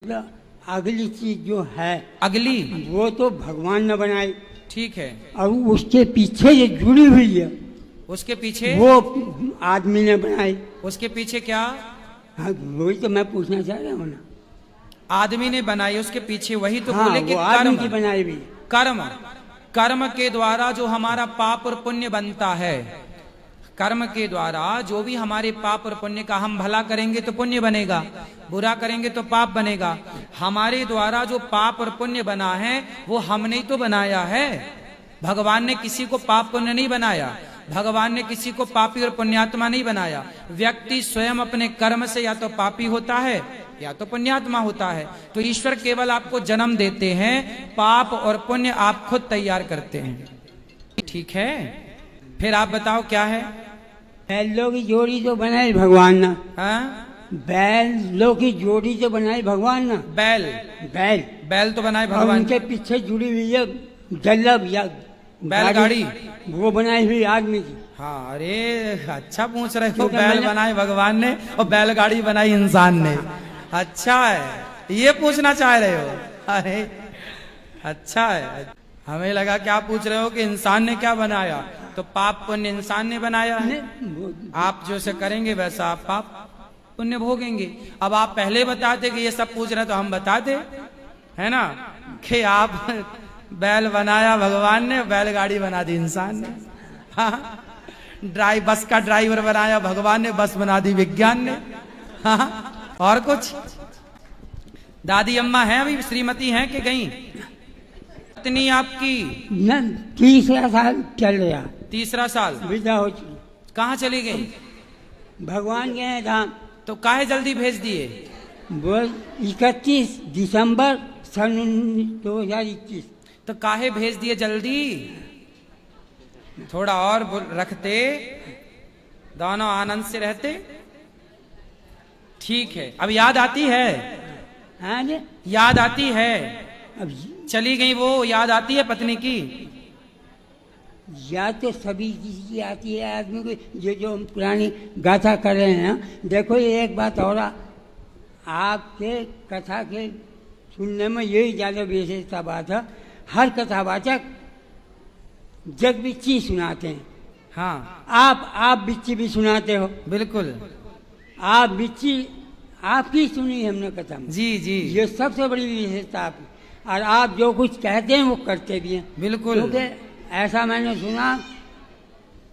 अगली चीज जो है अगली वो तो भगवान ने बनाई, ठीक है, और उसके पीछे ये जुड़ी हुई है उसके पीछे वो आदमी ने बनाई। उसके पीछे क्या? हाँ, वही तो मैं पूछना चाह रहा हूँ ना। आदमी ने बनाई, उसके पीछे वही तो हाँ, बोले कि वो आदमी कर्म की बनाई भी। कर्म कर्म के द्वारा जो हमारा पाप और पुण्य बनता है, कर्म के द्वारा जो भी हमारे पाप और पुण्य का, हम भला करेंगे तो पुण्य बनेगा, बुरा करेंगे तो पाप बनेगा। हमारे द्वारा जो पाप और पुण्य बना है वो हमने ही तो बनाया है। भगवान ने किसी को पाप पुण्य नहीं बनाया, भगवान ने किसी को पापी और पुण्यात्मा नहीं बनाया। व्यक्ति स्वयं अपने कर्म से या तो पापी होता है या तो पुण्यात्मा होता है। तो ईश्वर केवल आपको जन्म देते हैं, पाप और पुण्य आप खुद तैयार करते हैं। ठीक है, फिर आप बताओ क्या है? बैलों की जोड़ी तो बनाई भगवान ने। हाँ? बैलों की जोड़ी तो बनाई भगवान ने। बैल बैल बैल तो बनाए और भगवान। उनके पीछे जुड़ी हुई है जल्लब या बैलगाड़ी, वो बनाई हुई आदमी की। हाँ, अरे अच्छा पूछ रहे हो। क्योंकि बैल बनाए भगवान ने और बैलगाड़ी बनाई इंसान ने। अच्छा है, ये पूछना चाह रहे हो? अरे अच्छा है, हमें लगा क्या पूछ रहे हो कि इंसान ने क्या बनाया। तो पाप पुण्य इंसान ने बनाया है, आप जैसे करेंगे वैसा आप पाप पुण्य भोगेंगे। अब आप पहले बताते कि ये सब पूछ रहे तो हम बताते, है ना, कि आप बैल बनाया भगवान ने, बैलगाड़ी बना दी इंसान ने। हाँ, बस का ड्राइवर बनाया भगवान ने, बस बना दी विज्ञान ने। हाँ, और कुछ? दादी अम्मा हैं अभी, श्रीमती हैं कि गई? पत्नी आपकी न 3रा साल चल रहा, 3रा साल विदा हो चुकी। कहाँ चली गई? भगवान गए धाम। तो काहे जल्दी भेज दिए? वो 31 दिसंबर सन 2021। तो काहे भेज दिए जल्दी? थोड़ा और रखते, दोनों आनंद से रहते। ठीक है, अब याद आती है? हाँ जी, याद आती है? अब चली गई वो, याद आती है पत्नी की? याद तो सभी चीज की आती है आदमी को, जो हम पुरानी गाथा कर रहे हैं। देखो ये एक बात और, आपके कथा के सुनने में यही ज्यादा विशेषता बात है, हर कथावाचक जग बिच्ची सुनाते हैं। हाँ, आप बिच्ची भी सुनाते हो। बिल्कुल, आप बिच्ची आपकी सुनी हमने कथा में। जी जी, ये सबसे बड़ी विशेषता आपकी। और आप जो कुछ कहते हैं वो करते भी हैं। बिल्कुल। क्योंकि ऐसा मैंने सुना,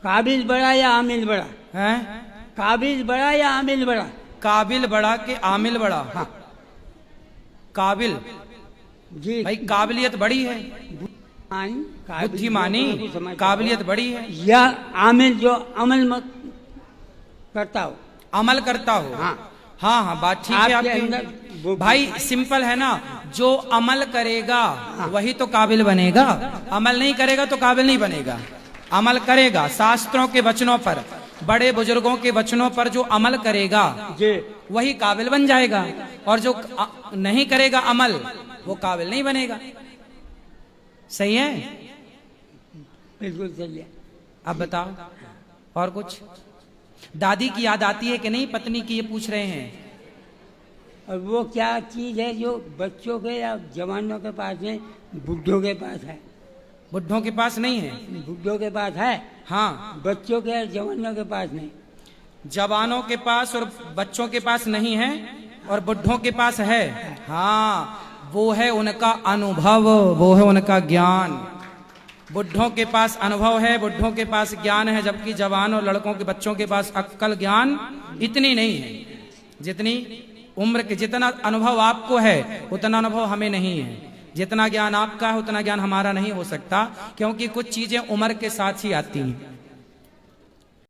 काबिल बड़ा या आमिल बड़ा है? काबिल बड़ा या आमिल बड़ा? काबिल बड़ा के आमिल बड़ा? हाँ काबिल जी भाई, काबिलियत बड़ी है, बुद्धिमानी, काबिलियत बड़ी है। या आमिल जो अमल मत करता हो, अमल करता हो। हाँ हाँ हाँ, बात ठीक है आपकी। भाई सिंपल है ना, जो अमल करेगा वही तो काबिल बनेगा, अमल नहीं करेगा तो काबिल नहीं बनेगा। अमल करेगा शास्त्रों के वचनों पर, बड़े बुजुर्गों के वचनों पर जो अमल करेगा वही काबिल बन जाएगा, और जो नहीं करेगा अमल वो काबिल नहीं बनेगा। सही है? बिल्कुल सही है। अब बताओ और कुछ? दादी की याद आती है कि नहीं? पत्नी की ये पूछ रहे हैं। और वो क्या चीज है जो बच्चों के या जवानों के पास है, बुढ़ों के पास है? बुढ़ों के पास नहीं है? बुढ़ों के पास है, हाँ। बच्चों के और जवानों के पास नहीं। जवानों के पास और बच्चों के पास नहीं है, और बुढ़ों के पास है। हाँ, वो है उनका अनुभव, वो है उनका ज्ञान। बुढ़ों के पास अनुभव है, बुढ़ों के पास ज्ञान है, जबकि जवान और लड़कों के बच्चों के पास अक्ल ज्ञान इतनी नहीं है। जितनी उम्र के, जितना अनुभव आपको है उतना अनुभव हमें नहीं है। जितना ज्ञान आपका है उतना ज्ञान हमारा नहीं हो सकता, क्योंकि कुछ चीजें उम्र के साथ ही आती हैं।